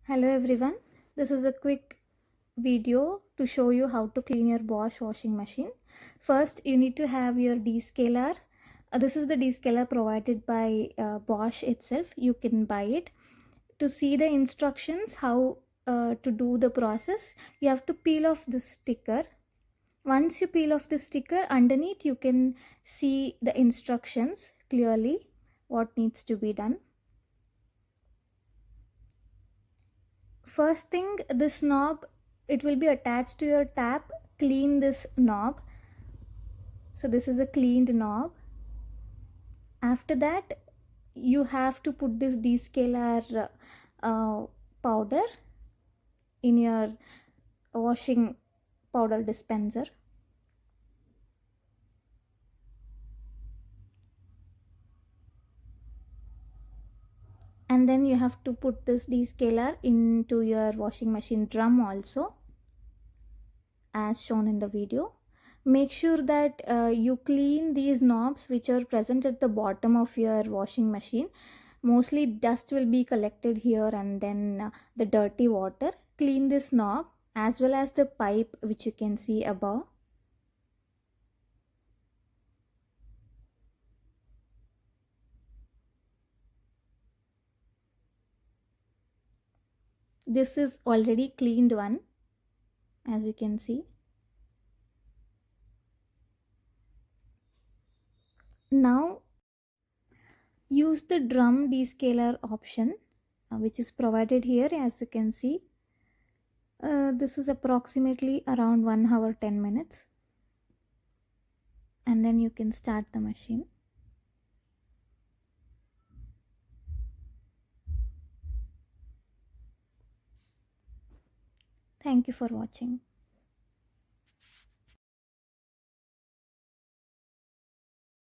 Hello everyone, this is a quick video to show you how to clean your Bosch washing machine. First, you need to have your descaler. This is the descaler provided by Bosch itself. You can buy it. To see the instructions how to do the process, you have to peel off the sticker. Once you peel off the sticker, underneath you can see the instructions clearly what needs to be done. First thing, this knob, it will be attached to your tap. Clean this knob. So this is a cleaned knob. After that, you have to put this descaler powder in your washing powder dispenser. And then you have to put this descaler into your washing machine drum also, as shown in the video. Make sure that you clean these knobs which are present at the bottom of your washing machine. Mostly dust will be collected here, and then the dirty water. Clean this knob as well as the pipe which you can see above. This is already cleaned one, as you can see. Now use the drum descaler option which is provided here, as you can see. This is approximately around 1 hour 10 minutes, and then you can start the machine. Thank you for watching.